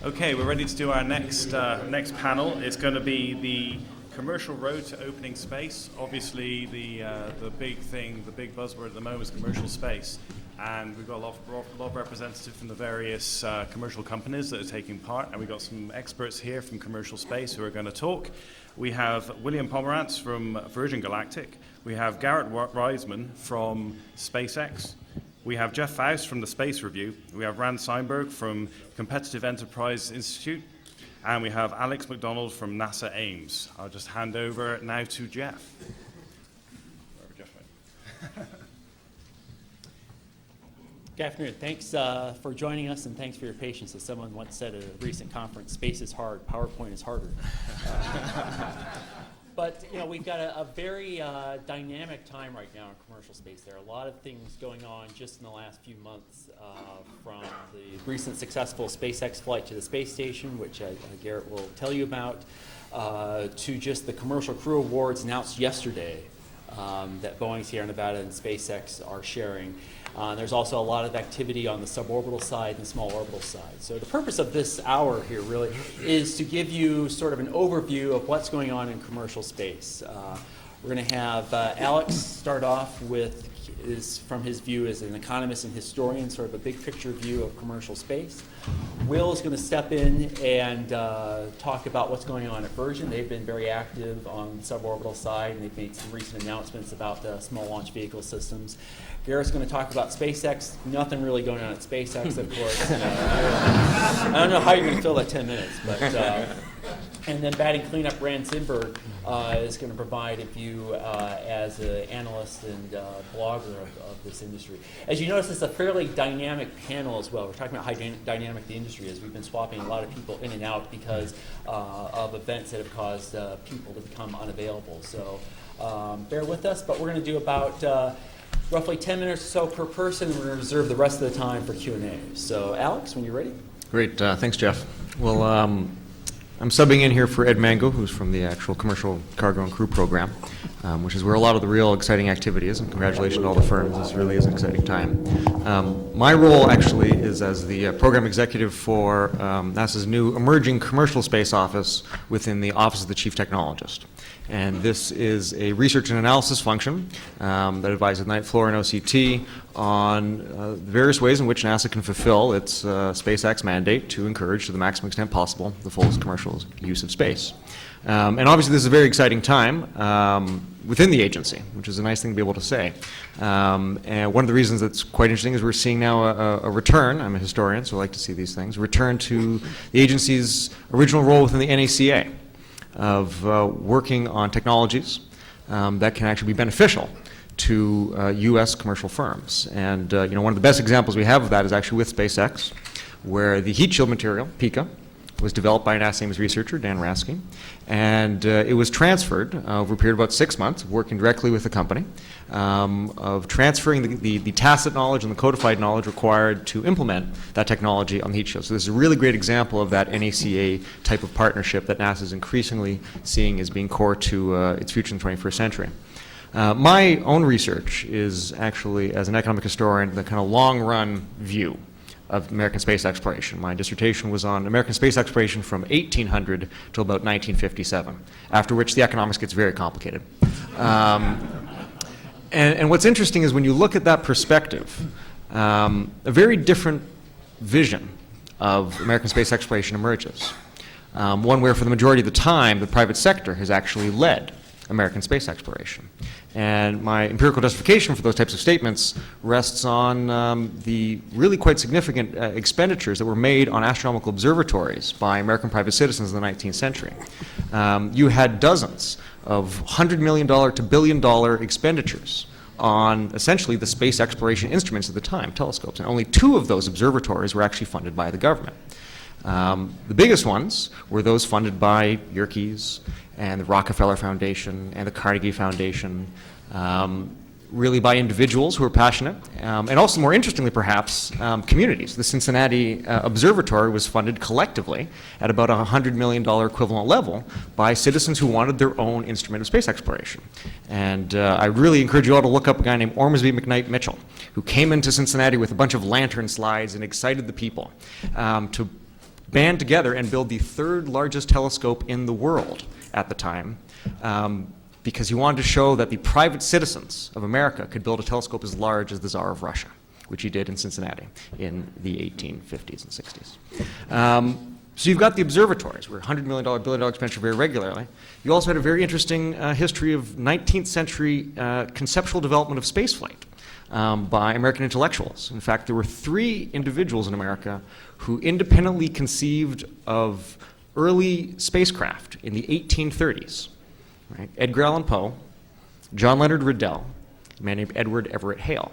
Okay, we're ready to do our next panel. It's going to be the commercial road to opening space. Obviously, the big thing, the big buzzword at the moment is commercial space. And we've got a lot of representatives from the various commercial companies that are taking part. And we've got some experts here from commercial space who are going to talk. We have William Pomerantz from Virgin Galactic. We have Garrett Reisman from SpaceX. We have Jeff Foust from the Space Review. We have Simberg from Competitive Enterprise Institute. And we have McDonald from NASA Ames. I'll just hand over now to Jeff. Wherever Jeff went. Good afternoon. Thanks for joining us, and thanks for your patience. As someone once said at a recent conference, space is hard, PowerPoint is harder. But we've got a very dynamic time right now in commercial space. There are a lot of things going on just in the last few months, from the recent successful SpaceX flight to the space station, which Garrett will tell you about, to just the commercial crew awards announced yesterday that Boeing, Sierra Nevada, and SpaceX are sharing. There's also a lot of activity on the suborbital side and small orbital side. So the purpose of this hour here really is to give you sort of an overview of what's going on in commercial space. We're going to have Alex start off with, from his view as an economist and historian, sort of a big picture view of commercial space. Will is going to step in and talk about what's going on at Virgin. They've been very active on the suborbital side, and they've made some recent announcements about the small launch vehicle systems. Garrett's going to talk about SpaceX. Nothing really going on at SpaceX, of course. I don't know how you're going to fill that 10 minutes, but and then batting cleanup, Simberg is going to provide a view as an analyst and blogger of this industry. As you notice, it's a fairly dynamic panel as well. We're talking about how dynamic the industry is. We've been swapping a lot of people in and out because of events that have caused people to become unavailable. So bear with us, but we're going to do about roughly 10 minutes or so per person, and we're going to reserve the rest of the time for Q&A. So Alex, when you're ready. Great, thanks, Jeff. Well, I'm subbing in here for Ed Mango, who's from the actual Commercial Cargo and Crew Program, which is where a lot of the real exciting activity is, and congratulations to all the firms. This really is an exciting time. My role actually is as the program executive for NASA's new emerging commercial space office within the Office of the Chief Technologist. And this is a research and analysis function that advises Ninth Floor and OCT on various ways in which NASA can fulfill its SpaceX mandate to encourage, to the maximum extent possible, the fullest commercial use of space. And obviously this is a very exciting time within the agency, which is a nice thing to be able to say. And one of the reasons that's quite interesting is we're seeing now a return, I'm a historian, so I like to see these things, return to the agency's original role within the NACA of working on technologies that can actually be beneficial to U.S. commercial firms. And one of the best examples we have of that is actually with SpaceX, where the heat shield material, PICA, was developed by a NASA Ames researcher, Dan Rasky, and it was transferred over a period of about 6 months, working directly with the company, of transferring the tacit knowledge and the codified knowledge required to implement that technology on the heat shield. So this is a really great example of that NACA type of partnership that NASA is increasingly seeing as being core to its future in the 21st century. My own research is actually, as an economic historian, the kind of long-run view of American space exploration. My dissertation was on American space exploration from 1800 till about 1957, after which the economics gets very complicated. And what's interesting is when you look at that perspective, a very different vision of American space exploration emerges. One where for the majority of the time, the private sector has actually led American space exploration. And my empirical justification for those types of statements rests on the really quite significant expenditures that were made on astronomical observatories by American private citizens in the 19th century. You had dozens of $100 million to billion-dollar expenditures on essentially the space exploration instruments at the time, telescopes, and only 2 of those observatories were actually funded by the government. The biggest ones were those funded by Yerkes and the Rockefeller Foundation and the Carnegie Foundation, really by individuals who were passionate, and also more interestingly perhaps, communities. The Cincinnati Observatory was funded collectively at about a $100 million equivalent level by citizens who wanted their own instrument of space exploration. And I really encourage you all to look up a guy named Ormsby McKnight Mitchell, who came into Cincinnati with a bunch of lantern slides and excited the people to band together and build the third largest telescope in the world at the time, because he wanted to show that the private citizens of America could build a telescope as large as the Tsar of Russia, which he did in Cincinnati in the 1850s and 60s. So you've got the observatories, where $100 million, billion-dollar expenditure very regularly. You also had a very interesting history of 19th century conceptual development of spaceflight by American intellectuals. In fact, there were 3 individuals in America who independently conceived of early spacecraft in the 1830s. Right? Edgar Allan Poe, John Leonard Riddell, a man named Edward Everett Hale.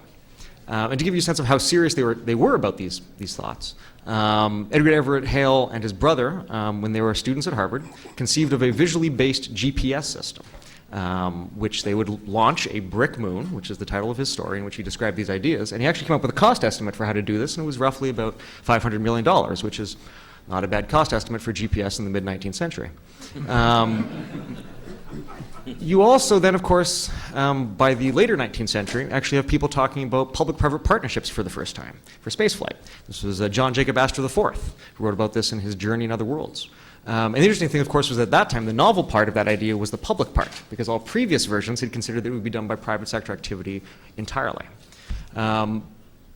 And to give you a sense of how serious they were about these thoughts, Edward Everett Hale and his brother, when they were students at Harvard, conceived of a visually based GPS system, which they would launch a brick moon, which is the title of his story in which he described these ideas. And he actually came up with a cost estimate for how to do this, and it was roughly about $500 million, which is not a bad cost estimate for GPS in the mid-19th century. You also then, of course, by the later 19th century, actually have people talking about public-private partnerships for the first time for spaceflight. This was John Jacob Astor IV, who wrote about this in his Journey in Other Worlds. And the interesting thing, of course, was at that time, the novel part of that idea was the public part, because all previous versions had considered that it would be done by private sector activity entirely.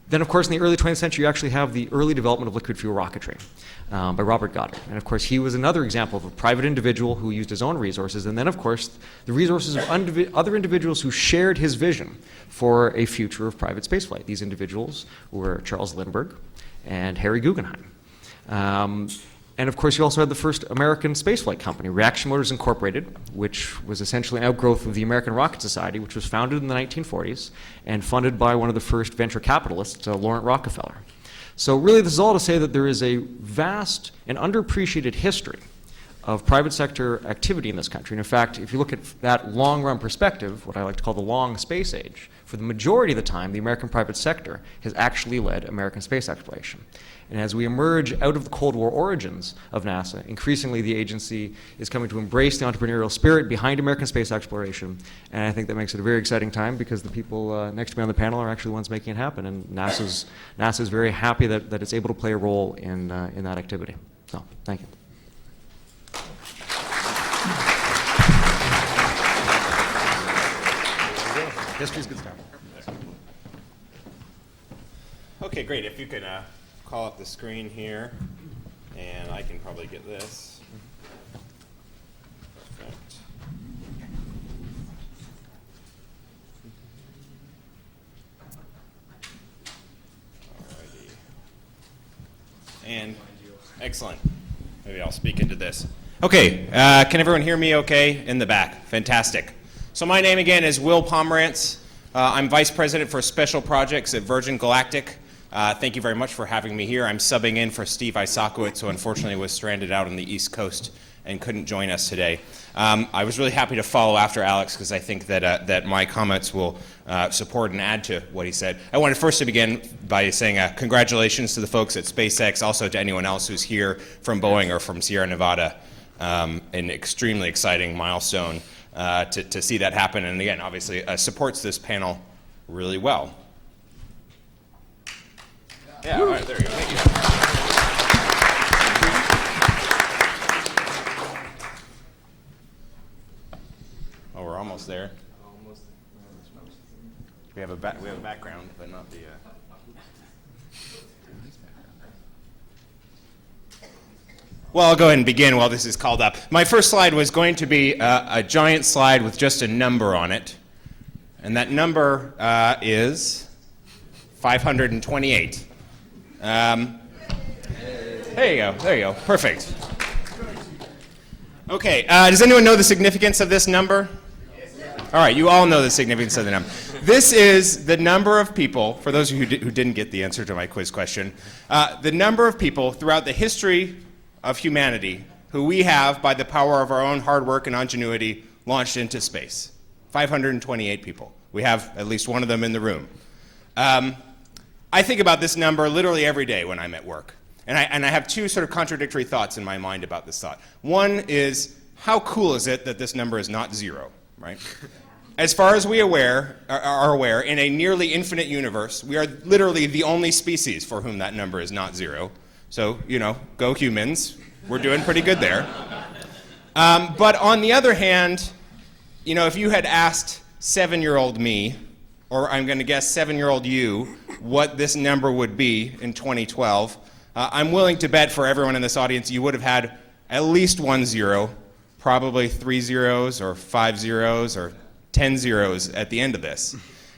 Then, of course, in the early 20th century, you actually have the early development of liquid fuel rocketry by Robert Goddard. And, of course, he was another example of a private individual who used his own resources, and then, of course, the resources of other individuals who shared his vision for a future of private spaceflight. These individuals were Charles Lindbergh and Harry Guggenheim. And of course, you also had the first American spaceflight company, Reaction Motors Incorporated, which was essentially an outgrowth of the American Rocket Society, which was founded in the 1940s and funded by one of the first venture capitalists, Laurent Rockefeller. So really, this is all to say that there is a vast and underappreciated history of private sector activity in this country. And in fact, if you look at that long-run perspective, what I like to call the long space age, for the majority of the time, the American private sector has actually led American space exploration. And as we emerge out of the Cold War origins of NASA, increasingly the agency is coming to embrace the entrepreneurial spirit behind American space exploration. And I think that makes it a very exciting time, because the people next to me on the panel are actually the ones making it happen. And NASA's very happy that it's able to play a role in that activity. So, thank you. History's good stuff. Okay, great. If you can call up the screen here, and I can probably get this. Perfect. Alrighty. And excellent. Maybe I'll speak into this. Okay, can everyone hear me okay in the back? Fantastic. So my name again is Will Pomerantz. I'm Vice President for Special Projects at Virgin Galactic. Thank you very much for having me here. I'm subbing in for Steve Isakowitz, who unfortunately was stranded out on the East Coast and couldn't join us today. I was really happy to follow after Alex, because I think that my comments will support and add to what he said. I wanted first to begin by saying congratulations to the folks at SpaceX, also to anyone else who's here from Boeing or from Sierra Nevada. An extremely exciting milestone to see that happen, and again, obviously supports this panel really well. Yeah, all right, there you go. Thank you. Oh, we're almost there. We have a background, but not the. Well, I'll go ahead and begin while this is called up. My first slide was going to be a giant slide with just a number on it, and that number is 528. There you go, perfect. Okay, does anyone know the significance of this number? All right, you all know the significance of the number. This is the number of people, for those of you who didn't get the answer to my quiz question, the number of people throughout the history of humanity who we have, by the power of our own hard work and ingenuity, launched into space. 528 people. We have at least one of them in the room. I think about this number literally every day when I'm at work. And I have two sort of contradictory thoughts in my mind about this thought. One is, how cool is it that this number is not zero, right? As far as we are aware, in a nearly infinite universe, we are literally the only species for whom that number is not zero. So, go humans. We're doing pretty good there. But on the other hand, if you had asked 7-year-old me, or I'm going to guess 7-year-old you, what this number would be in 2012, I'm willing to bet for everyone in this audience you would have had at least 1 0, probably 3 zeros or 5 zeros or 10 zeros at the end of this.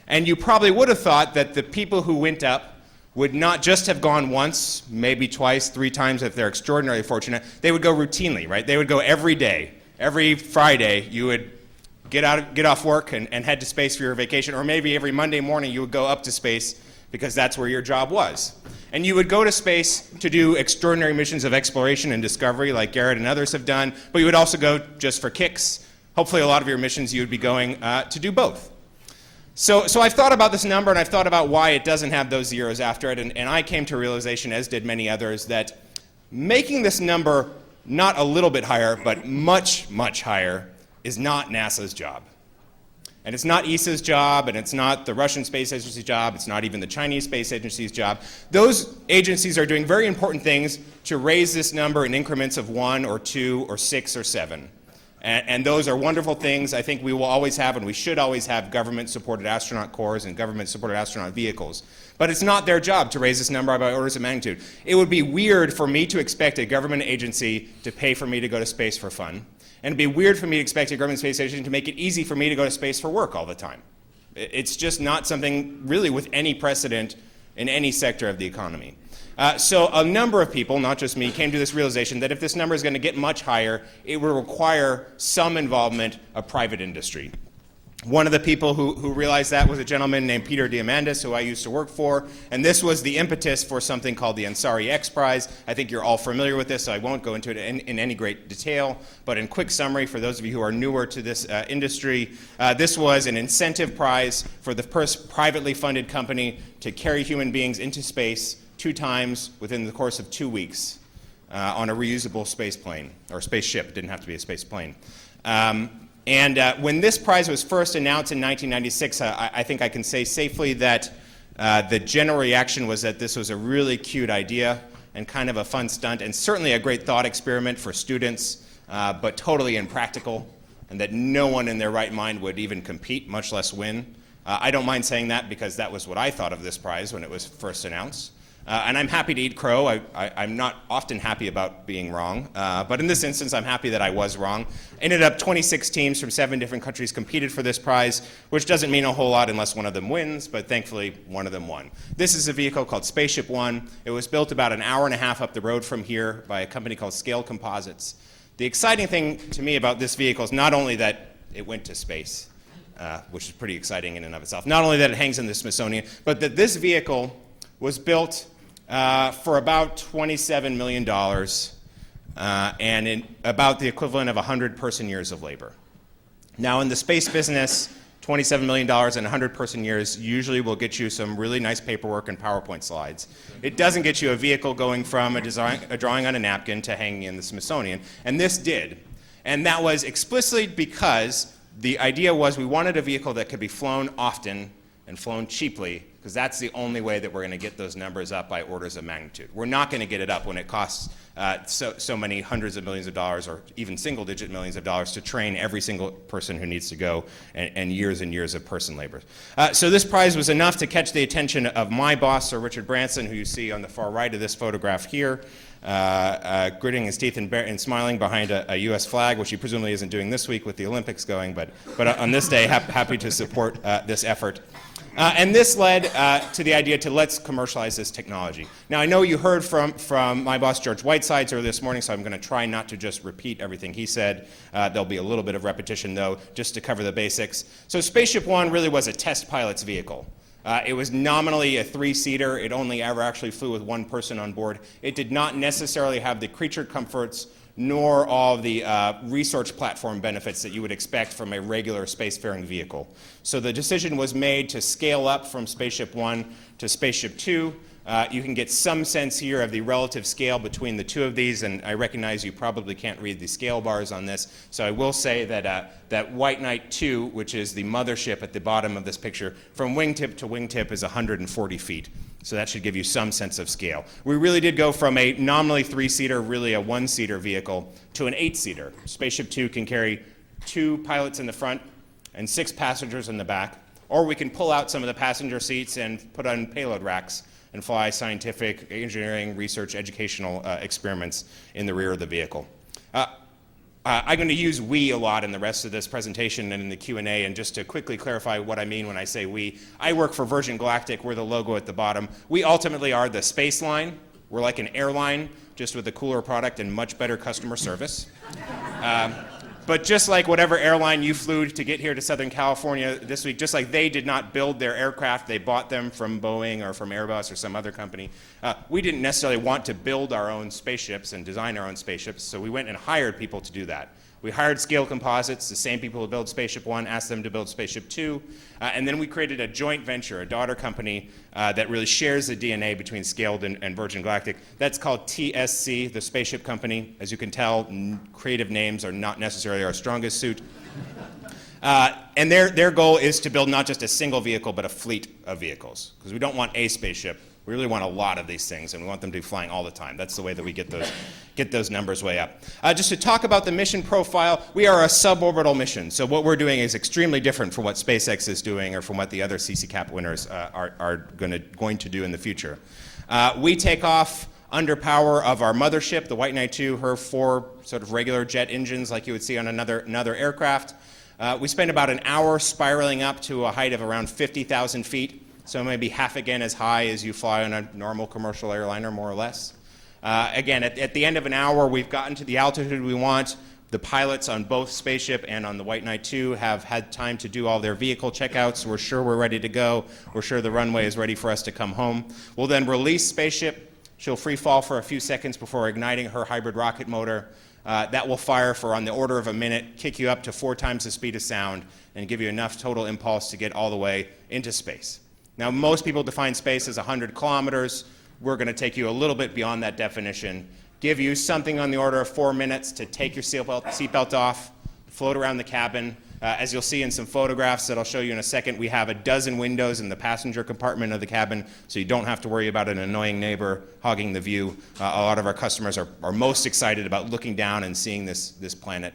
And you probably would have thought that the people who went up would not just have gone once, maybe twice, 3 times if they're extraordinarily fortunate. They would go routinely, right? They would go every day. Every Friday, you would get off work and head to space for your vacation, or maybe every Monday morning you would go up to space because that's where your job was. And you would go to space to do extraordinary missions of exploration and discovery like Garrett and others have done, but you would also go just for kicks. Hopefully a lot of your missions you would be going to do both. So I've thought about this number, and I've thought about why it doesn't have those zeros after it, and I came to a realization, as did many others, that making this number not a little bit higher, but much, much higher, is not NASA's job. And it's not ESA's job, and it's not the Russian Space Agency's job, it's not even the Chinese Space Agency's job. Those agencies are doing very important things to raise this number in increments of 1 or 2 or 6 or 7. And those are wonderful things. I think we will always have, and we should always have, government-supported astronaut corps and government-supported astronaut vehicles. But it's not their job to raise this number by orders of magnitude. It would be weird for me to expect a government agency to pay for me to go to space for fun. And it'd be weird for me to expect a government space agency to make it easy for me to go to space for work all the time. It's just not something really with any precedent in any sector of the economy. So a number of people, not just me, came to this realization that if this number is going to get much higher, it will require some involvement of private industry. One of the people who realized that was a gentleman named Peter Diamandis, who I used to work for, and this was the impetus for something called the Ansari X Prize. I think you're all familiar with this, so I won't go into it in any great detail, but in quick summary, for those of you who are newer to this industry, this was an incentive prize for the first privately funded company to carry human beings into space 2 times within the course of 2 weeks on a reusable space plane, or spaceship. It didn't have to be a space plane. When this prize was first announced in 1996, I think I can say safely that the general reaction was that this was a really cute idea and kind of a fun stunt, and certainly a great thought experiment for students, but totally impractical, and that no one in their right mind would even compete, much less win. I don't mind saying that because that was what I thought of this prize when it was first announced. And I'm happy to eat crow. I'm not often happy about being wrong, but in this instance, I'm happy that I was wrong. Ended up 26 teams from 7 different countries competed for this prize, which doesn't mean a whole lot unless one of them wins, but thankfully one of them won. This is a vehicle called Spaceship One. It was built about an hour and a half up the road from here by a company called Scale Composites. The exciting thing to me about this vehicle is not only that it went to space, which is pretty exciting in and of itself, not only that it hangs in the Smithsonian, but that this vehicle was built for about $27 million and in about the equivalent of 100 person years of labor. Now in the space business, $27 million and 100 person years usually will get you some really nice paperwork and PowerPoint slides. It doesn't get you a vehicle going from a drawing on a napkin to hanging in the Smithsonian, and this did. And that was explicitly because the idea was we wanted a vehicle that could be flown often and flown cheaply, because that's the only way that we're going to get those numbers up by orders of magnitude. We're not going to get it up when it costs so many hundreds of millions of dollars or even single-digit millions of dollars to train every single person who needs to go and years of person labor. So this prize was enough to catch the attention of my boss, Sir Richard Branson, who you see on the far right of this photograph here, gritting his teeth and smiling behind a U.S. flag, which he presumably isn't doing this week with the Olympics going, but on this day, happy to support this effort. And this led to the idea to let's commercialize this technology. Now, I know you heard from my boss, George Whitesides, earlier this morning, so I'm going to try not to just repeat everything he said. There'll be a little bit of repetition, though, just to cover the basics. So Spaceship One really was a test pilot's vehicle. It was nominally a 3-seater. It only ever actually flew with 1 person on board. It did not necessarily have the creature comforts nor all the research platform benefits that you would expect from a regular spacefaring vehicle. So the decision was made to scale up from Spaceship One to Spaceship Two. You can get some sense here of the relative scale between the two of these, and I recognize you probably can't read the scale bars on this, so I will say that White Knight 2, which is the mothership at the bottom of this picture, from wingtip to wingtip is 140 feet. So that should give you some sense of scale. We really did go from a nominally 3-seater, really a 1-seater vehicle, to an 8-seater. Spaceship Two can carry 2 pilots in the front and 6 passengers in the back. Or we can pull out some of the passenger seats and put on payload racks and fly scientific, engineering, research, educational experiments in the rear of the vehicle. I'm going to use we a lot in the rest of this presentation and in the Q&A, and just to quickly clarify what I mean when I say we, I work for Virgin Galactic. We're the logo at the bottom. We ultimately are the space line. We're like an airline, just with a cooler product and much better customer service. But just like whatever airline you flew to get here to Southern California this week, just like they did not build their aircraft, they bought them from Boeing or from Airbus or some other company. We didn't necessarily want to build our own spaceships and design our own spaceships, so we went and hired people to do that. We hired Scale Composites, the same people who build Spaceship One, asked them to build Spaceship Two, and then we created a joint venture, a daughter company that really shares the DNA between Scaled and Virgin Galactic. That's called TSC, the Spaceship Company. As you can tell, creative names are not necessarily our strongest suit. And their goal is to build not just a single vehicle, but a fleet of vehicles, because we don't want a spaceship. We really want a lot of these things, and we want them to be flying all the time. That's the way that we get those numbers way up. Just to talk about the mission profile, we are a suborbital mission. So what we're doing is extremely different from what SpaceX is doing or from what the other CC-CAP winners are going to do in the future. We take off under power of our mothership, the White Knight II, her 4 sort of regular jet engines like you would see on another aircraft. We spend about an hour spiraling up to a height of around 50,000 feet. So maybe half again as high as you fly on a normal commercial airliner, more or less. Again, at the end of an hour, we've gotten to the altitude we want. The pilots on both Spaceship and on the White Knight II have had time to do all their vehicle checkouts. We're sure we're ready to go. We're sure the runway is ready for us to come home. We'll then release Spaceship. She'll free fall for a few seconds before igniting her hybrid rocket motor. That will fire for on the order of a minute, kick you up to 4 times the speed of sound, and give you enough total impulse to get all the way into space. Now, most people define space as 100 kilometers. We're going to take you a little bit beyond that definition, give you something on the order of 4 minutes to take your seatbelt off, float around the cabin. As you'll see in some photographs that I'll show you in a second, we have a dozen windows in the passenger compartment of the cabin, so you don't have to worry about an annoying neighbor hogging the view. A lot of our customers are most excited about looking down and seeing this planet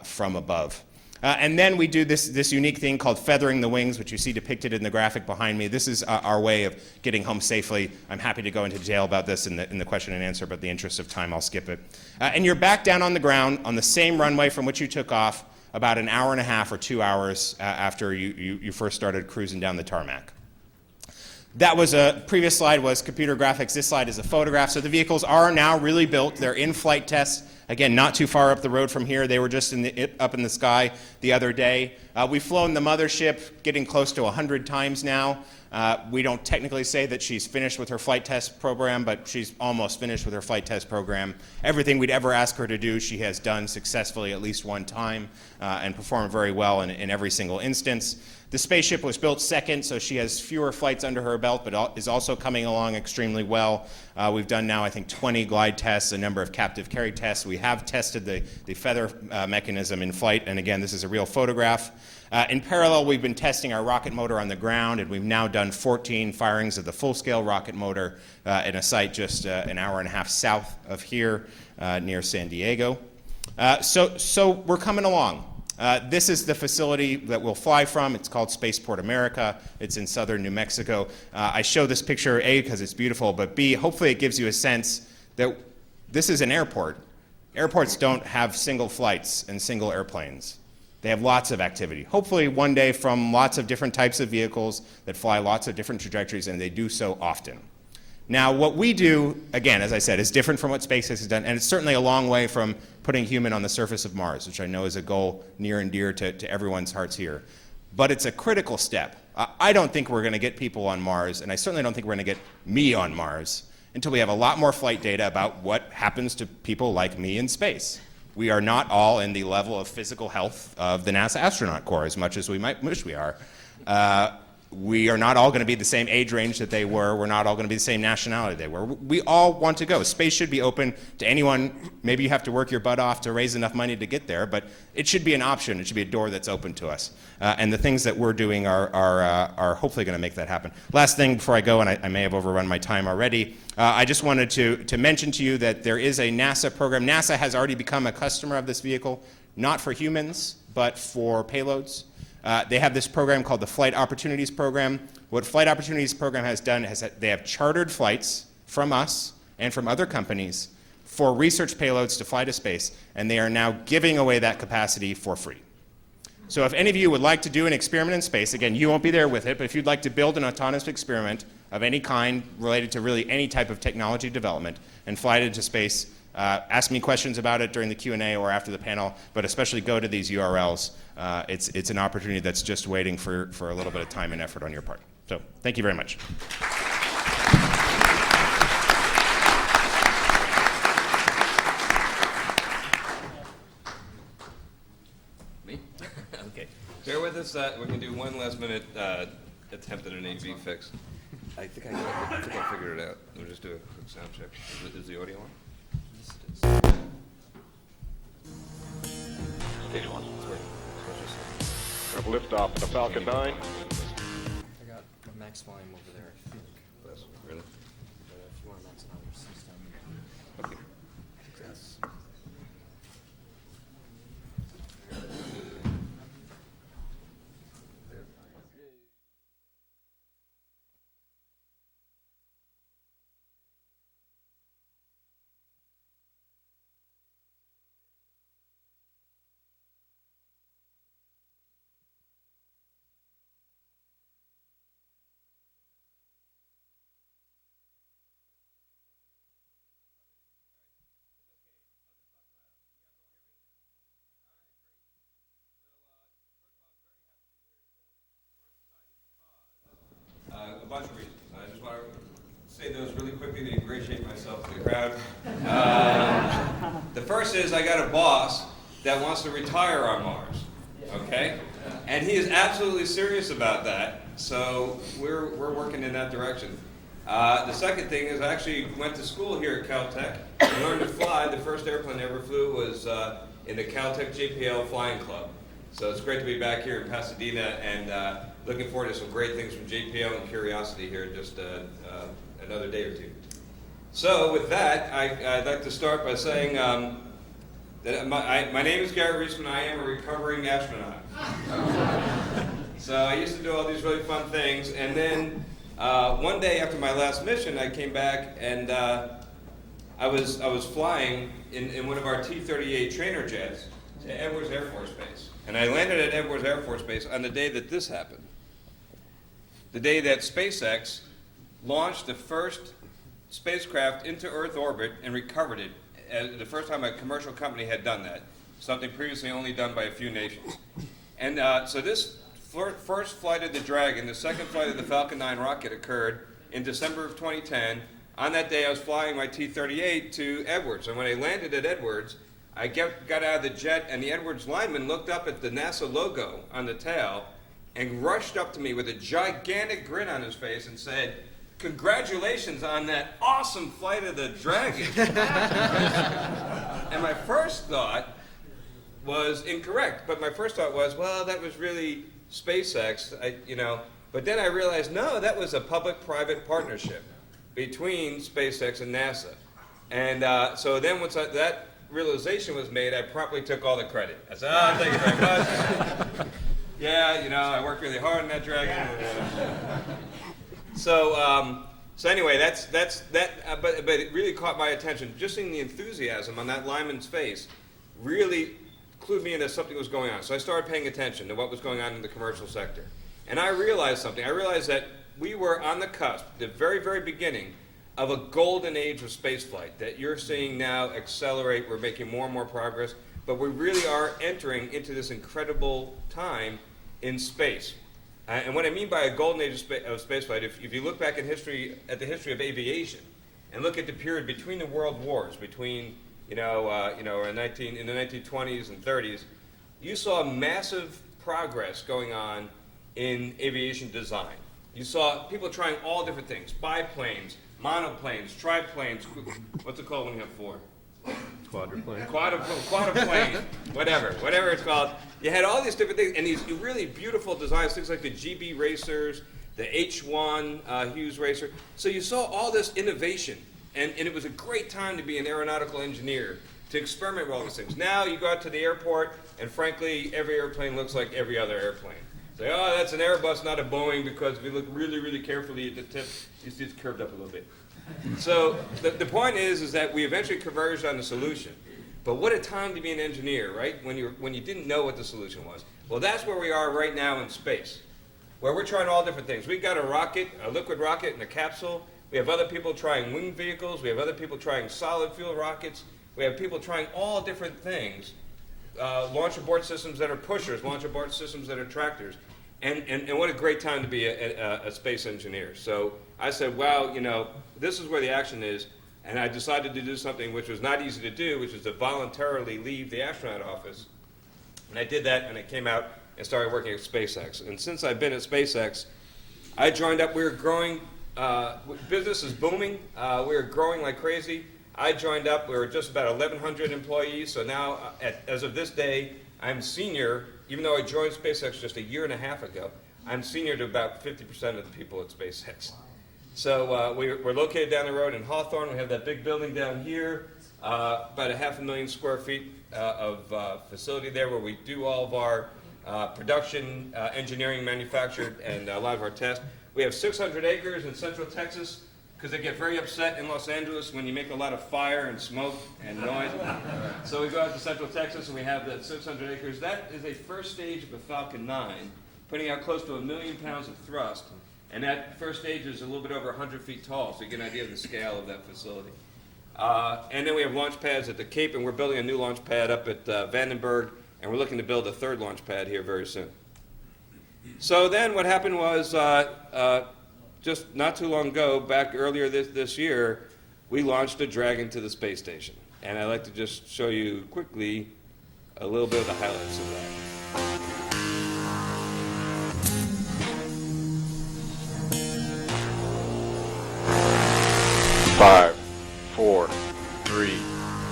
from above. And then we do this unique thing called feathering the wings, which you see depicted in the graphic behind me. This is our way of getting home safely. I'm happy to go into detail about this in the question and answer, but in the interest of time, I'll skip it. And you're back down on the ground on the same runway from which you took off about an hour and a half or 2 hours after you first started cruising down the tarmac. That was previous slide was computer graphics. This slide is a photograph. So the vehicles are now really built. They're in flight tests. Again, not too far up the road from here. They were just up in the sky the other day. We've flown the mothership getting close to 100 times now. We don't technically say that she's finished with her flight test program, but she's almost finished with her flight test program. Everything we'd ever ask her to do, she has done successfully at least one time and performed very well in every single instance. The spaceship was built second, so she has fewer flights under her belt, but is also coming along extremely well. We've done now, I think, 20 glide tests, a number of captive carry tests. We have tested the feather mechanism in flight, and again, this is a real photograph. In parallel, we've been testing our rocket motor on the ground, and we've now done 14 firings of the full-scale rocket motor in a site just an hour and a half south of here near San Diego. So we're coming along. This is the facility that we'll fly from. It's called Spaceport America. It's in southern New Mexico. I show this picture, A, because it's beautiful, but B, hopefully it gives you a sense that this is an airport. Airports don't have single flights and single airplanes. They have lots of activity. Hopefully one day from lots of different types of vehicles that fly lots of different trajectories, and they do so often. Now, what we do, again, as I said, is different from what SpaceX has done, and it's certainly a long way from putting human on the surface of Mars, which I know is a goal near and dear to everyone's hearts here. But it's a critical step. I don't think we're going to get people on Mars, and I certainly don't think we're going to get me on Mars until we have a lot more flight data about what happens to people like me in space. We are not all in the level of physical health of the NASA astronaut corps, as much as we might wish we are. we are not all going to be the same age range that they were. We're not all going to be the same nationality they were. We all want to go. Space should be open to anyone. Maybe you have to work your butt off to raise enough money to get there, but it should be an option. It should be a door that's open to us. And the things that we're doing are hopefully going to make that happen. Last thing before I go, and I may have overrun my time already, I just wanted to mention to you that there is a NASA program. NASA has already become a customer of this vehicle, not for humans, but for payloads. They have this program called the Flight Opportunities Program. What Flight Opportunities Program has done is that they have chartered flights from us and from other companies for research payloads to fly to space, and they are now giving away that capacity for free. So if any of you would like to do an experiment in space, again, you won't be there with it, but if you'd like to build an autonomous experiment of any kind related to really any type of technology development and fly it into space, ask me questions about it during the Q&A or after the panel, but especially go to these URLs. It's an opportunity that's just waiting for a little bit of time and effort on your part. So thank you very much. Me? Okay. Bear with us. We're going to do one last minute attempt at an AV fix. I think I figured it out. We'll just do a quick sound check. Is the audio on? Stage one. We have liftoff of the Falcon 9. I got a max volume over there, I think. Really? But if you want to max it on your system. Okay. That's A bunch of reasons. I just want to say those really quickly to ingratiate myself to the crowd. The first is I got a boss that wants to retire on Mars, okay? And he is absolutely serious about that, so we're working in that direction. The second thing is I actually went to school here at Caltech and learned to fly. The first airplane I ever flew was in the Caltech JPL Flying Club. So it's great to be back here in Pasadena and looking forward to some great things from JPL and Curiosity here in just another day or two. So with that, I'd like to start by saying that my name is Garrett Reisman. I am a recovering astronaut. So I used to do all these really fun things, and then one day after my last mission, I came back and I was flying in one of our T-38 trainer jets to Edwards Air Force Base. And I landed at Edwards Air Force Base on the day that this happened. The day that SpaceX launched the first spacecraft into Earth orbit and recovered it. The first time a commercial company had done that, something previously only done by a few nations. And so this first flight of the Dragon, the second flight of the Falcon 9 rocket occurred in December of 2010. On that day, I was flying my T-38 to Edwards. And when I landed at Edwards, I got out of the jet, and the Edwards lineman looked up at the NASA logo on the tail and rushed up to me with a gigantic grin on his face and said, "Congratulations on that awesome flight of the Dragon." And my first thought was incorrect, but my first thought was, well, that was really SpaceX, But then I realized, no, that was a public-private partnership between SpaceX and NASA. And so then once that realization was made, I promptly took all the credit. I said, "Oh, thank you very much. Yeah, I worked really hard on that Dragon." So anyway, that's that. But it really caught my attention. Just seeing the enthusiasm on that lineman's face really clued me into something was going on. So I started paying attention to what was going on in the commercial sector, and I realized something. I realized that we were on the cusp, the very, very beginning of a golden age of spaceflight that you're seeing now accelerate. We're making more and more progress, but we really are entering into this incredible time in space. And what I mean by a golden age of spaceflight, if you look back in history, at the history of aviation, and look at the period between the world wars, between in the 1920s and 30s, you saw massive progress going on in aviation design. You saw people trying all different things, biplanes, monoplanes, triplanes, what's it called when you have four? Quadruplane. Quadruplane, whatever it's called. You had all these different things, and these really beautiful designs, things like the GB racers, the H1 Hughes racer. So you saw all this innovation, and it was a great time to be an aeronautical engineer, to experiment with all these things. Now you go out to the airport, and frankly, every airplane looks like every other airplane. Say, oh, that's an Airbus, not a Boeing, because if you look really, really carefully at the tip, you see it's curved up a little bit. So the point is that we eventually converged on the solution. But what a time to be an engineer, right? When you didn't know what the solution was. Well, that's where we are right now in space, where we're trying all different things. We've got a rocket, a liquid rocket, and a capsule. We have other people trying winged vehicles. We have other people trying solid fuel rockets. We have people trying all different things. Launch abort systems that are pushers, launch abort systems that are tractors. And what a great time to be a space engineer. So I said, wow, this is where the action is. And I decided to do something which was not easy to do, which was to voluntarily leave the astronaut office. And I did that, and I came out and started working at SpaceX. And since I've been at SpaceX, I joined up. We were growing. Business is booming. We were growing like crazy. I joined up. We were just about 1,100 employees. So now, as of this day, I'm senior. Even though I joined SpaceX just a year and a half ago, I'm senior to about 50% of the people at SpaceX. So we're located down the road in Hawthorne. We have that big building down here, about 500,000 square feet of facility there where we do all of our production, engineering, manufactured, and a lot of our tests. We have 600 acres in central Texas because they get very upset in Los Angeles when you make a lot of fire and smoke and noise. So we go out to central Texas and we have that 600 acres. That is a first stage of a Falcon 9, putting out close to 1 million pounds of thrust. And that first stage is a little bit over 100 feet tall, so you get an idea of the scale of that facility. And then we have launch pads at the Cape, and we're building a new launch pad up at Vandenberg, and we're looking to build a third launch pad here very soon. So then what happened was, just not too long ago, back earlier this year, we launched a Dragon to the space station. And I'd like to just show you quickly a little bit of the highlights of that. 5, 4, 3,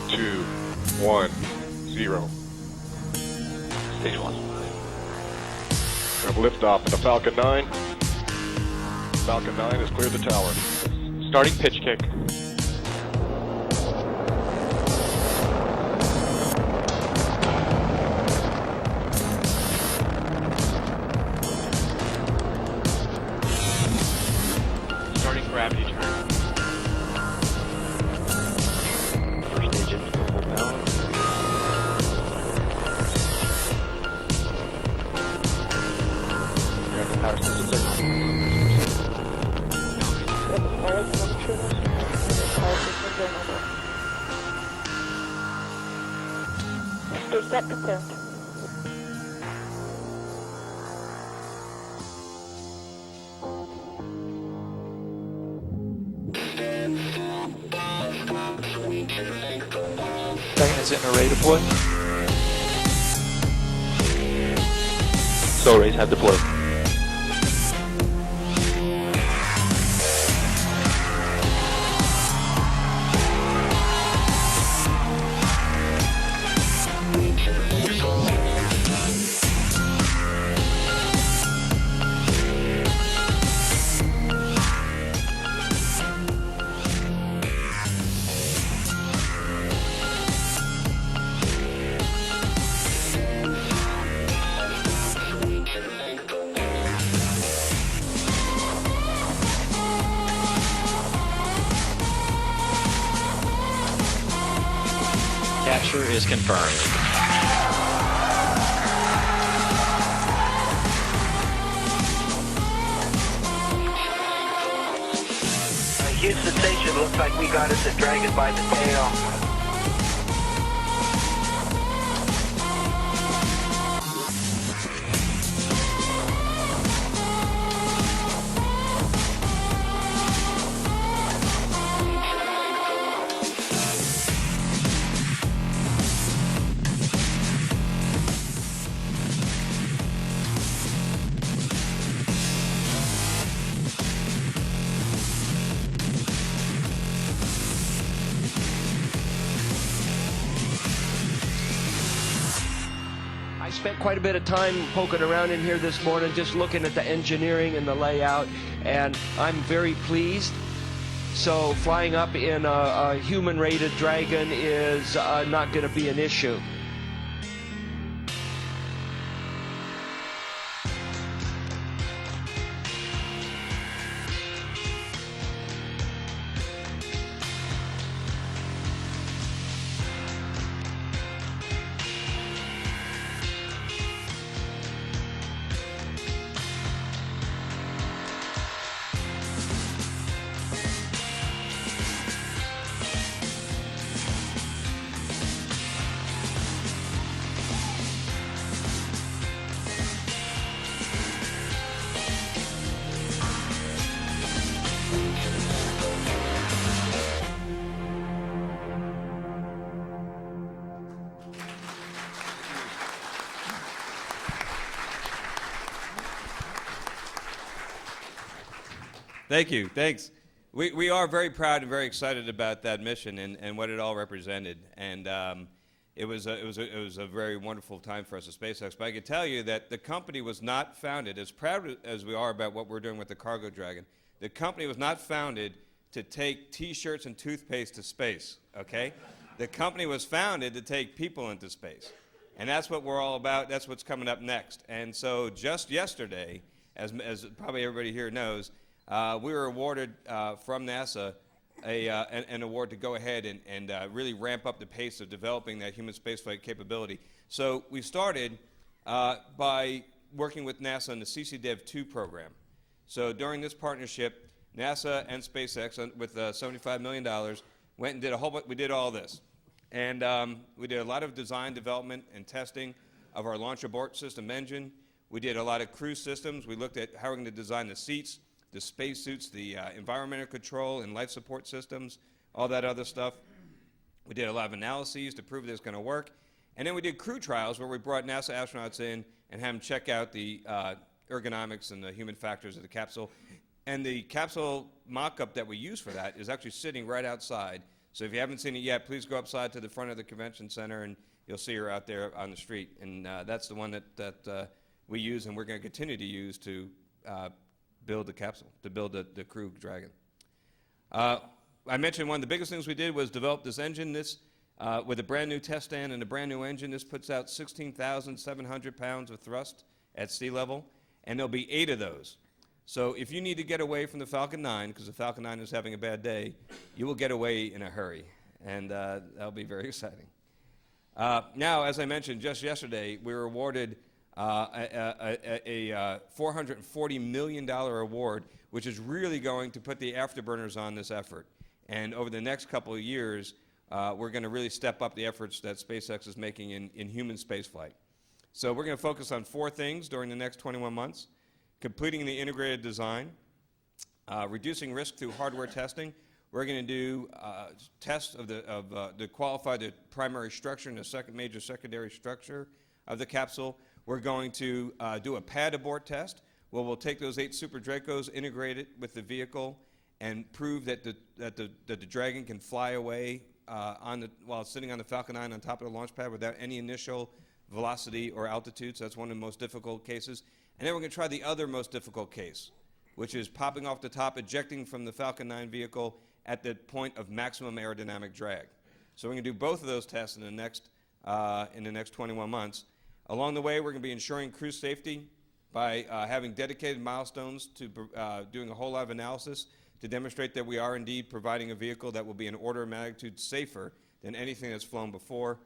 2, 1, 0. Stage 1. We have liftoff in the Falcon 9. Falcon 9 has cleared the tower. Starting pitch kick. Starting gravity turn. First stage into full balance. Reactor power systems are Stage set confirmed. Dragon is in array deploy. Solar rays have deployed. Capture is confirmed. Houston Station, looks like we got us a Dragon by the tail. spent quite a bit of time poking around in here this morning, just looking at the engineering and the layout, and I'm very pleased. So flying up in a human-rated Dragon is not going to be an issue. Thank you. Thanks. We are very proud and very excited about that mission and what it all represented. And it was a very wonderful time for us at SpaceX. But I can tell you that the company was not founded, as proud as we are about what we're doing with the Cargo Dragon, the company was not founded to take T-shirts and toothpaste to space, okay? The company was founded to take people into space. And that's what we're all about. That's what's coming up next. And so just yesterday, as probably everybody here knows, we were awarded from NASA an award to go ahead and really ramp up the pace of developing that human spaceflight capability. So we started by working with NASA on the CCDev-2 program. So during this partnership, NASA and SpaceX, with $75 million, went and did a whole bunch. We did all this. And we did a lot of design, development, and testing of our launch abort system engine. We did a lot of crew systems. We looked at how we're going to design the seats, the spacesuits, the environmental control and life support systems, all that other stuff. We did a lot of analyses to prove that it's going to work. And then we did crew trials where we brought NASA astronauts in and had them check out the ergonomics and the human factors of the capsule. And the capsule mock-up that we use for that is actually sitting right outside. So if you haven't seen it yet, please go outside to the front of the convention center and you'll see her out there on the street. And that's the one that we use and we're going to continue to use to build the capsule, to build the Crew Dragon. I mentioned one of the biggest things we did was develop this engine. This, with a brand new test stand and a brand new engine, this puts out 16,700 pounds of thrust at sea level, and there'll be 8 of those. So if you need to get away from the Falcon 9, because the Falcon 9 is having a bad day, you will get away in a hurry, and that'll be very exciting. Now, as I mentioned, just yesterday, we were awarded a $440 million award, which is really going to put the afterburners on this effort. And over the next couple of years, we're going to really step up the efforts that SpaceX is making in human spaceflight. So we're going to focus on 4 things during the next 21 months. Completing the integrated design, reducing risk through hardware testing. We're going to do tests to qualify the primary structure and the major secondary structure of the capsule. We're going to do a pad abort test where we'll take those 8 Super Dracos, integrate it with the vehicle, and prove that the Dragon can fly away while sitting on the Falcon 9 on top of the launch pad without any initial velocity or altitude. So that's one of the most difficult cases. And then we're going to try the other most difficult case, which is popping off the top, ejecting from the Falcon 9 vehicle at the point of maximum aerodynamic drag. So we're going to do both of those tests in the next 21 months. Along the way, we're going to be ensuring crew safety by having dedicated milestones to doing a whole lot of analysis to demonstrate that we are indeed providing a vehicle that will be an order of magnitude safer than anything that's flown before.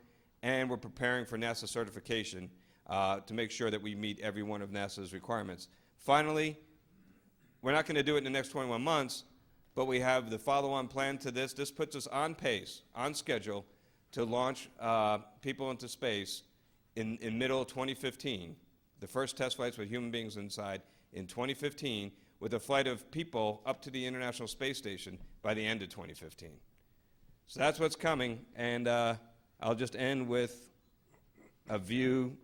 And we're preparing for NASA certification to make sure that we meet every one of NASA's requirements. Finally, we're not going to do it in the next 21 months, but we have the follow-on plan to this. This puts us on pace, on schedule, to launch people into space in middle of 2015, the first test flights with human beings inside in 2015, with a flight of people up to the International Space Station by the end of 2015. So that's what's coming, and I'll just end with a view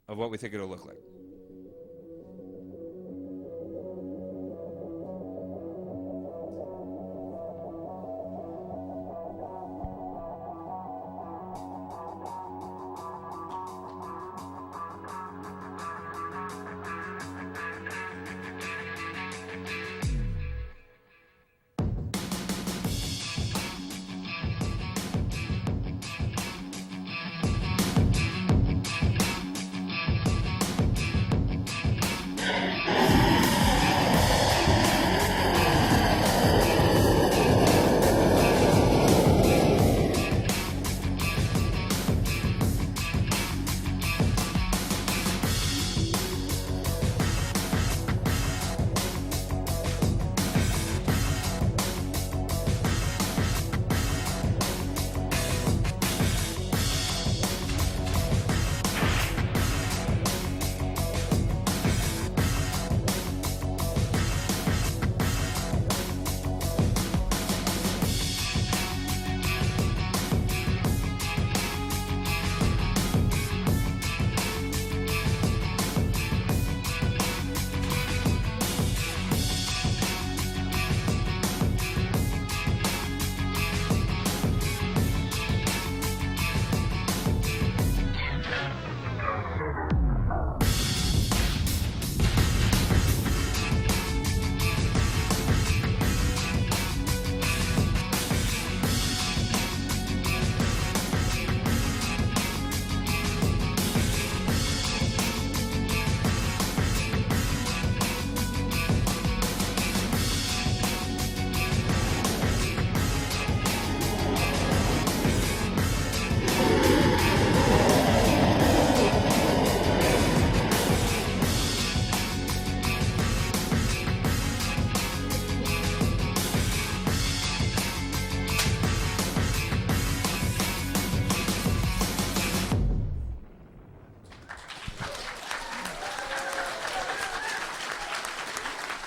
of what we think it'll look like.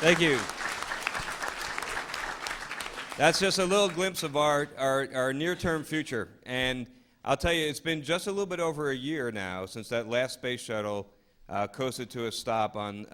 Thank you. That's just a little glimpse of our near-term future. And I'll tell you, it's been just a little bit over a year now since that last space shuttle coasted to a stop on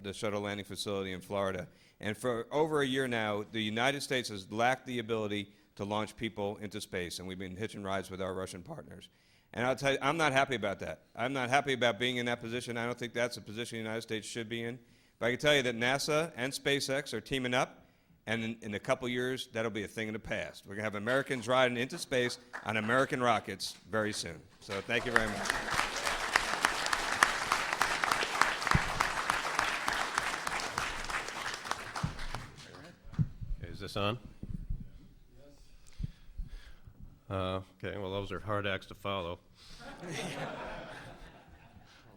the shuttle landing facility in Florida. And for over a year now, the United States has lacked the ability to launch people into space, and we've been hitching rides with our Russian partners. And I'll tell you, I'm not happy about that. I'm not happy about being in that position. I don't think that's a position the United States should be in. But I can tell you that NASA and SpaceX are teaming up, and in a couple years, that'll be a thing of the past. We're going to have Americans riding into space on American rockets very soon. So thank you very much. Okay, is this on? Okay, well, those are hard acts to follow.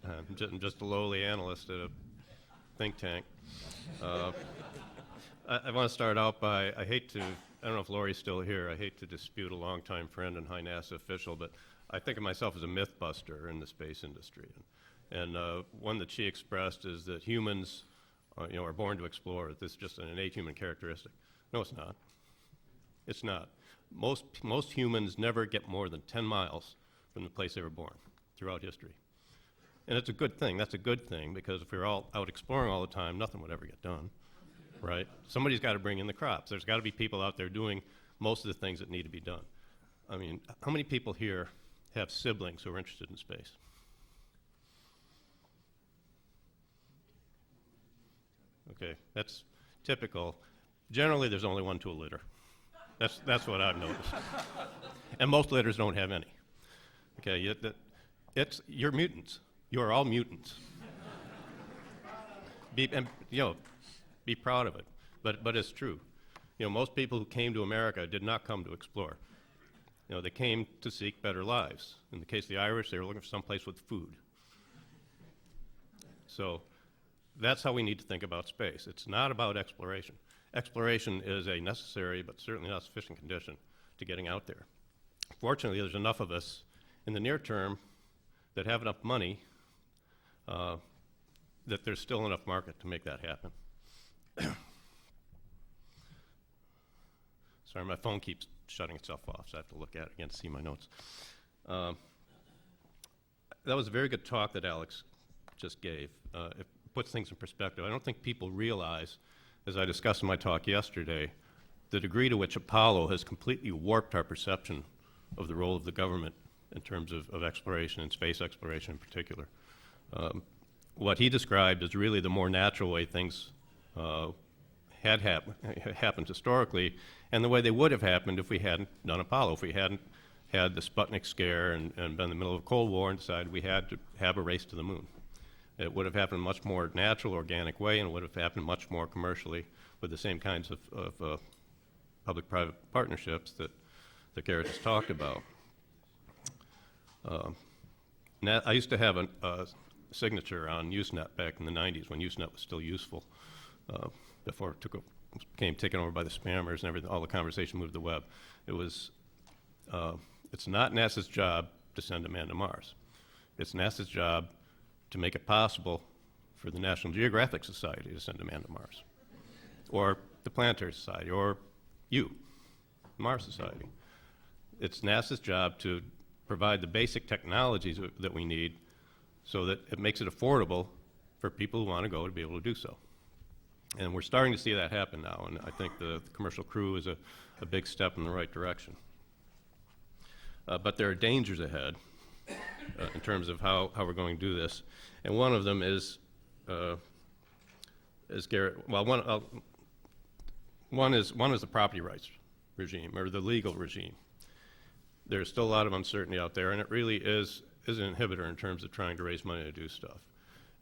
I'm just a lowly analyst at a think tank. I want to start out by, I don't know if Lori's still here, I hate to dispute a longtime friend and high NASA official, but I think of myself as a myth buster in the space industry. And one that she expressed is that humans are born to explore. This is just an innate human characteristic. No, it's not. It's not. Most humans never get more than 10 miles from the place they were born throughout history. And it's a good thing. That's a good thing, because if we were all out exploring all the time, nothing would ever get done. Right? Somebody's got to bring in the crops. There's got to be people out there doing most of the things that need to be done. I mean, how many people here have siblings who are interested in space? Okay, that's typical. Generally, there's only one to a litter. That's what I've noticed. And most litters don't have any. Okay, you're mutants. You're all mutants. Be proud of it, but it's true. Most people who came to America did not come to explore. They came to seek better lives. In the case of the Irish, they were looking for someplace with food. So that's how we need to think about space. It's not about exploration. Exploration is a necessary but certainly not sufficient condition to getting out there. Fortunately, there's enough of us in the near term that have enough money that there's still enough market to make that happen. Sorry, my phone keeps shutting itself off, so I have to look at it again to see my notes. That was a very good talk that Alex just gave. It puts things in perspective. I don't think people realize, as I discussed in my talk yesterday, the degree to which Apollo has completely warped our perception of the role of the government in terms of exploration and space exploration in particular. What he described is really the more natural way things had happened historically, and the way they would have happened if we hadn't done Apollo, if we hadn't had the Sputnik scare and been in the middle of a Cold War and decided we had to have a race to the moon. It would have happened in a much more natural, organic way, and it would have happened much more commercially with the same kinds of public-private partnerships that Garrett just talked about. I used to have a signature on Usenet back in the 90s when Usenet was still useful, before it became taken over by the spammers and everything. All the conversation moved to the web. It was, it's not NASA's job to send a man to Mars. It's NASA's job to make it possible for the National Geographic Society to send a man to Mars, or the Planetary Society, or you, Mars Society. It's NASA's job to provide the basic technologies that we need so that it makes it affordable for people who want to go to be able to do so. And we're starting to see that happen now, and I think the Commercial Crew is a big step in the right direction. But there are dangers ahead in terms of how we're going to do this. And one of them is Garrett, well, one is the property rights regime, or the legal regime. There's still a lot of uncertainty out there, and it really is an inhibitor in terms of trying to raise money to do stuff.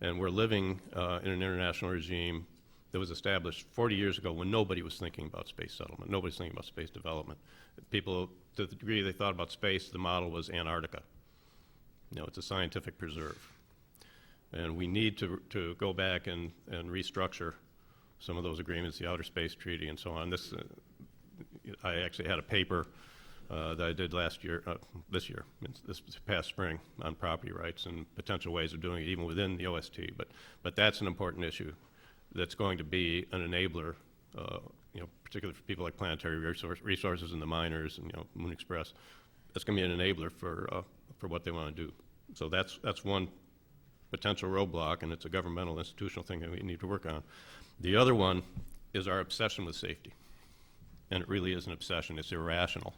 And we're living in an international regime that was established 40 years ago when nobody was thinking about space settlement. Nobody's thinking about space development. People, to the degree they thought about space, the model was Antarctica. It's a scientific preserve. And we need to go back and restructure some of those agreements, the Outer Space Treaty and so on. I actually had a paper that I did this past spring, on property rights and potential ways of doing it even within the OST. But that's an important issue. that's going to be an enabler, particularly for people like Planetary Resources and the miners and, Moon Express. That's going to be an enabler for what they want to do. So that's one potential roadblock, and it's a governmental institutional thing that we need to work on. The other one is our obsession with safety. And it really is an obsession. It's irrational.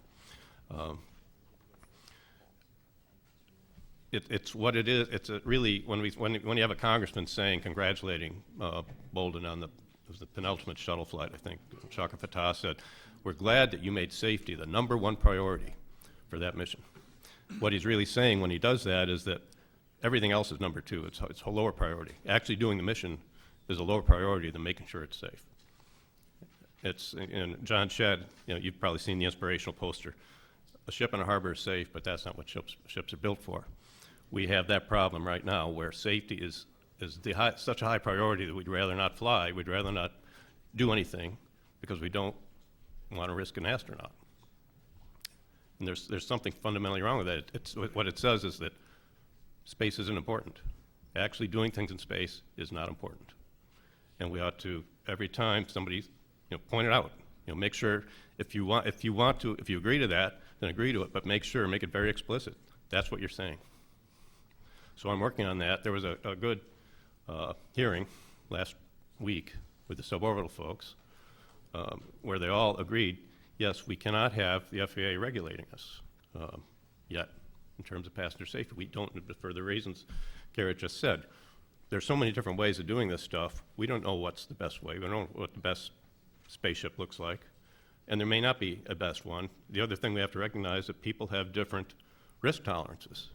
It's what it is. It's really, when you have a congressman congratulating Bolden on the penultimate shuttle flight, I think, Shaka Fatah said, "We're glad that you made safety the #1 priority for that mission." What he's really saying when he does that is that everything else is number 2. It's a lower priority. Actually doing the mission is a lower priority than making sure it's safe. And John Shedd, you've probably seen the inspirational poster. A ship in a harbor is safe, but that's not what ships are built for. We have that problem right now where safety is such a high priority that we'd rather not fly, we'd rather not do anything because we don't want to risk an astronaut. And there's something fundamentally wrong with that. What it says is that space isn't important. Actually doing things in space is not important. And we ought to, every time somebody point it out, make sure if you agree to that, then agree to it, but make it very explicit. That's what you're saying. So I'm working on that. There was a good hearing last week with the suborbital folks where they all agreed, yes, we cannot have the FAA regulating us yet in terms of passenger safety. We don't, for the reasons Garrett just said. There's so many different ways of doing this stuff. We don't know what's the best way. We don't know what the best spaceship looks like. And there may not be a best one. The other thing we have to recognize is that people have different risk tolerances.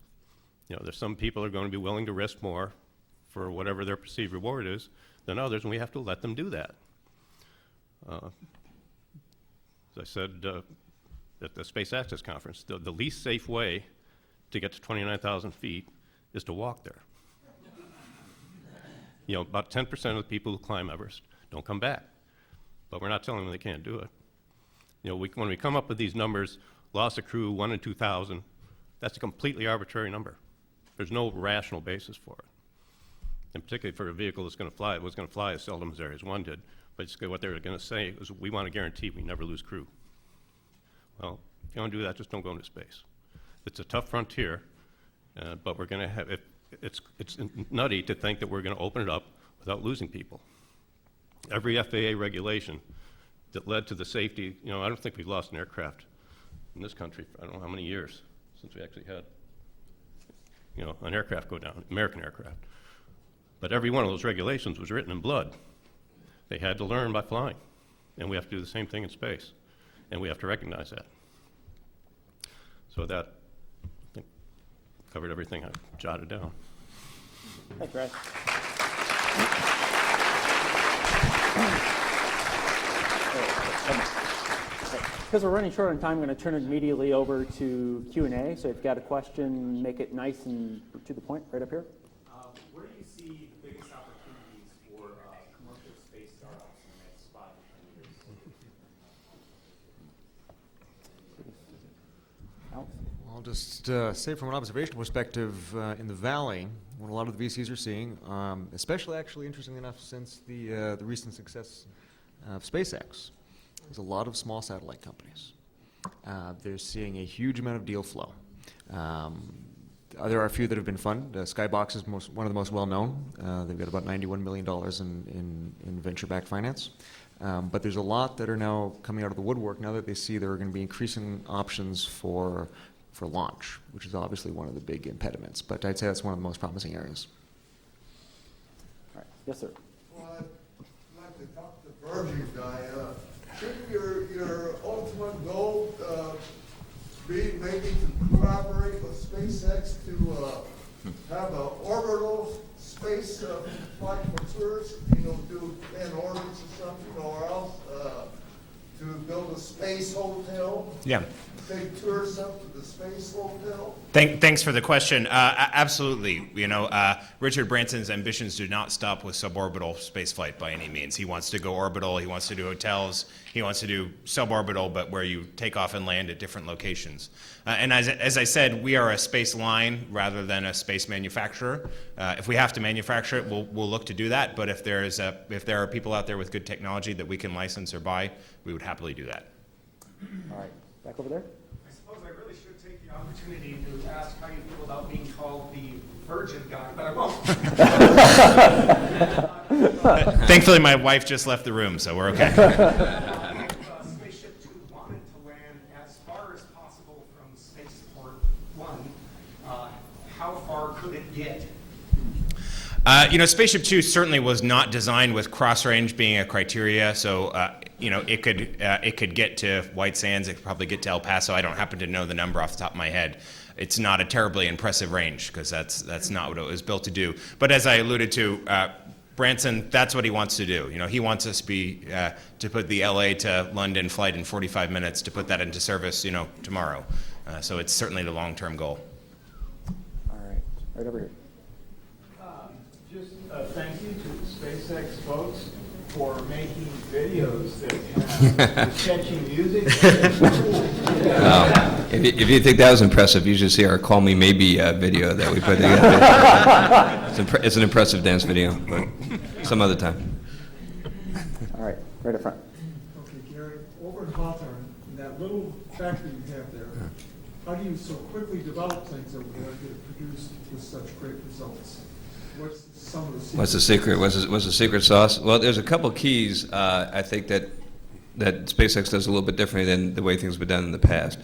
There's some people are going to be willing to risk more for whatever their perceived reward is than others, and we have to let them do that. As I said at the Space Access Conference, the least safe way to get to 29,000 feet is to walk there. About 10% of the people who climb Everest don't come back, but we're not telling them they can't do it. When we come up with these numbers, loss of crew 1 in 2,000, that's a completely arbitrary number. There's no rational basis for it. And particularly for a vehicle that's going to fly, it was going to fly as seldom as Ares 1 did. But what they were going to say was, we want to guarantee we never lose crew. Well, if you want to do that, just don't go into space. It's a tough frontier, but we're going to have it. It's nutty to think that we're going to open it up without losing people. Every FAA regulation that led to the safety, I don't think we've lost an aircraft in this country for I don't know how many years since we actually had, an aircraft go down, American aircraft. But every one of those regulations was written in blood. They had to learn by flying, and we have to do the same thing in space, and we have to recognize that. So that, I think, covered everything I jotted down. Thanks, Brad. Because we're running short on time, I'm going to turn it immediately over to Q&A. So if you've got a question, make it nice and to the point, right up here. Where do you see the biggest opportunities for commercial space startups in the next 5 to 10 years? I'll just say from an observational perspective, in the Valley, what a lot of the VCs are seeing, especially actually interestingly enough since the recent success of SpaceX, there's a lot of small satellite companies. They're seeing a huge amount of deal flow. There are a few that have been funded. Skybox is one of the most well-known. They've got about $91 million in venture-backed finance. But there's a lot that are now coming out of the woodwork now that they see there are going to be increasing options for launch, which is obviously one of the big impediments. But I'd say that's one of the most promising areas. All right. Yes, sir. Well, I'd like to talk to the Virgin guy. Shouldn't your ultimate goal be maybe to cooperate with SpaceX to have an orbital space flight for tourists, do 10 orbits or something, or else to build a space hotel? Yeah. Take tourists up to the space hotel? Thanks for the question. Absolutely. Richard Branson's ambitions do not stop with suborbital spaceflight by any means. He wants to go orbital. He wants to do hotels. He wants to do suborbital, but where you take off and land at different locations. And as I said, we are a space line rather than a space manufacturer. If we have to manufacture it, we'll look to do that. But if there are people out there with good technology that we can license or buy, we would happily do that. All right, back over there. I suppose I really should take the opportunity to ask how you feel about being called the Virgin guy, but I won't. Thankfully, my wife just left the room, so we're okay. Spaceship Two wanted to land as far as possible from Spaceport One. How far could it get? Spaceship Two certainly was not designed with cross-range being a criteria, so it could get to White Sands. It could probably get to El Paso. I don't happen to know the number off the top of my head. It's not a terribly impressive range because that's not what it was built to do. But as I alluded to, Branson, that's what he wants to do. He wants us to put the LA to London flight in 45 minutes to put that into service, tomorrow. So it's certainly the long-term goal. All right, right over here. Just thank you to the SpaceX folks for making videos that have catchy music. If you think that was impressive, you should see our Call Me Maybe video that we put together. It's an impressive dance video, but some other time. All right, right up front. Okay, Garrett, over in Hawthorne, in that little factory you have there, how do you so quickly develop things over there that get produced with such great results? What's some of the secrets? What's the secret? What's the secret sauce? Well, there's a couple keys I think that SpaceX does a little bit differently than the way things have been done in the past.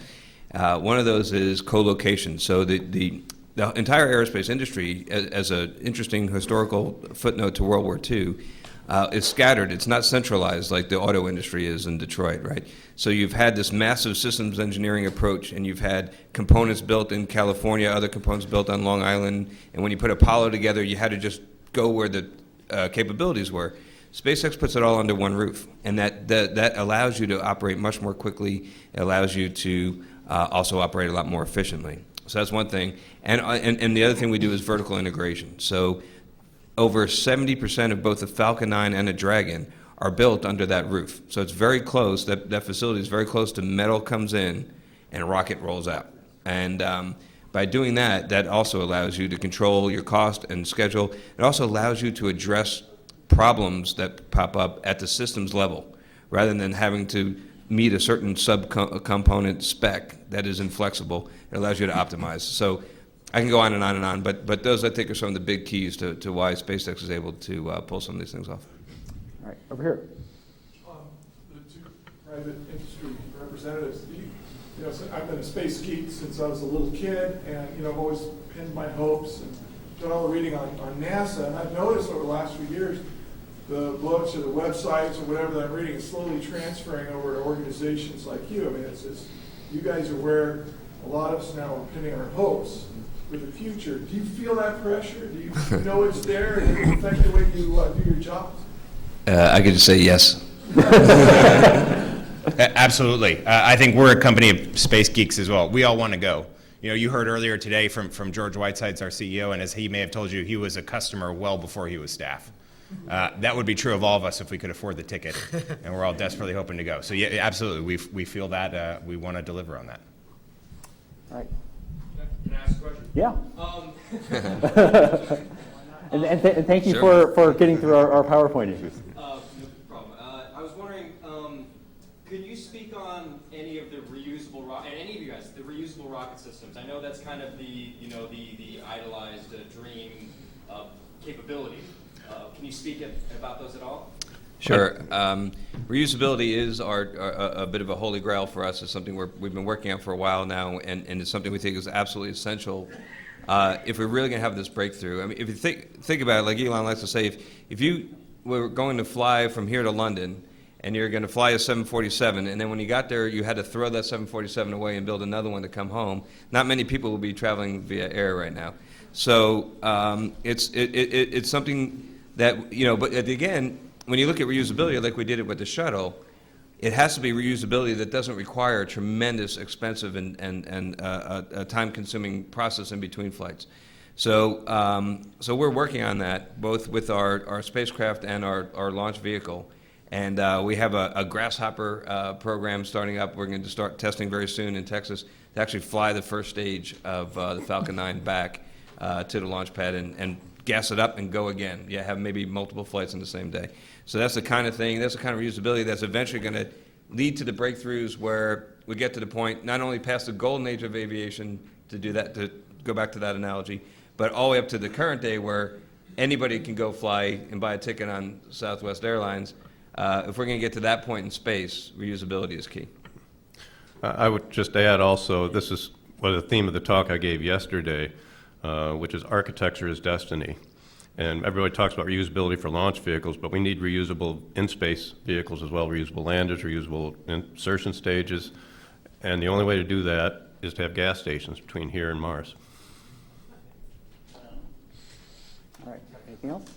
One of those is co-location. So the entire aerospace industry, as an interesting historical footnote to World War II, is scattered. It's not centralized like the auto industry is in Detroit, right? So you've had this massive systems engineering approach, and you've had components built in California, other components built on Long Island, and when you put Apollo together, you had to just go where the capabilities were. SpaceX puts it all under one roof, and that allows you to operate much more quickly. It allows you to also operate a lot more efficiently. So that's one thing. And the other thing we do is vertical integration. So over 70% of both the Falcon 9 and the Dragon are built under that roof. So it's very close, that facility is very close to metal comes in and a rocket rolls out. And by doing that, that also allows you to control your cost and schedule. It also allows you to address problems that pop up at the systems level, rather than having to meet a certain sub-component spec that is inflexible. It allows you to optimize. So I can go on and on and on, but those, I think, are some of the big keys to why SpaceX is able to pull some of these things off. All right, over here. The two private industry representatives, so I've been a space geek since I was a little kid, and I've always pinned my hopes and done all the reading on NASA, and I've noticed over the last few years the books or the websites or whatever that I'm reading is slowly transferring over to organizations like you. I mean, it's you guys are where a lot of us now are pinning our hopes for the future. Do you feel that pressure? Do you know it's there and it affect the way you do your jobs? I could just say yes. Absolutely. I think we're a company of space geeks as well. We all want to go. You heard earlier today from George Whitesides, our CEO, and as he may have told you, he was a customer well before he was staff. That would be true of all of us if we could afford the ticket, and we're all desperately hoping to go. So yeah, absolutely, we feel that we want to deliver on that. All right. Can I ask a question? Yeah. And thank you for getting through our PowerPoint issues. No problem. I was wondering, could you speak on any of the reusable and any of you guys, the reusable rocket systems? I know that's kind of the idolized dream capability. Can you speak about those at all? Sure. Reusability is a bit of a holy grail for us. It's something we've been working on for a while now, and it's something we think is absolutely essential if we're really going to have this breakthrough. I mean, if you think about it, like Elon likes to say, if you were going to fly from here to London, and you're going to fly a 747, and then when you got there, you had to throw that 747 away and build another one to come home, not many people will be traveling via air right now. So it's something that, but again, when you look at reusability, like we did it with the shuttle, it has to be reusability that doesn't require a tremendous, expensive, and a time-consuming process in between flights. So, so we're working on that, both with our spacecraft and our launch vehicle. And we have a Grasshopper program starting up. We're going to start testing very soon in Texas to actually fly the first stage of the Falcon 9 back to the launch pad and gas it up and go again. Yeah, have maybe multiple flights in the same day. So that's the kind of thing, that's the kind of reusability that's eventually going to lead to the breakthroughs where we get to the point, not only past the golden age of aviation, to do that, to go back to that analogy, but all the way up to the current day where anybody can go fly and buy a ticket on Southwest Airlines. If we're going to get to that point in space, reusability is key. I would just add also, this is the theme of the talk I gave yesterday, which is architecture is destiny. And everybody talks about reusability for launch vehicles, but we need reusable in-space vehicles as well, reusable landers, reusable insertion stages. And the only way to do that is to have gas stations between here and Mars. All right, anything else?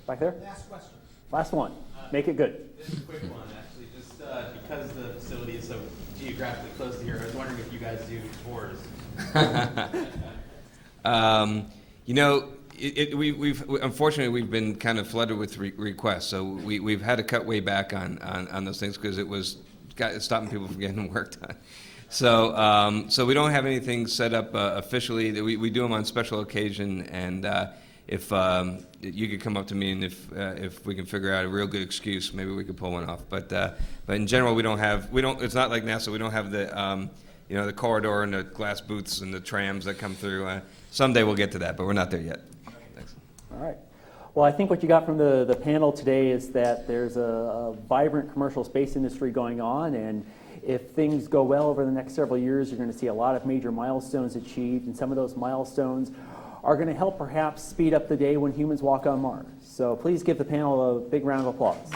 Back there? Last question. Last one. Make it good. This is a quick one, actually. Just because the facility is so geographically close to here, I was wondering if you guys do tours. You know, unfortunately we've been kind of flooded with requests, so we've had to cut way back on those things because it was stopping people from getting work done. So so we don't have anything set up officially. We do them on special occasion, and if you could come up to me, and if we can figure out a real good excuse, maybe we could pull one off. But in general, we don't. It's not like NASA. We don't have the you know, the corridor and the glass booths and the trams that come through. Someday we'll get to that, but we're not there yet. Thanks. All right. Well, I think what you got from the panel today is that there's a vibrant commercial space industry going on, and if things go well over the next several years, you're going to see a lot of major milestones achieved, and some of those milestones are going to help perhaps speed up the day when humans walk on Mars. So please give the panel a big round of applause.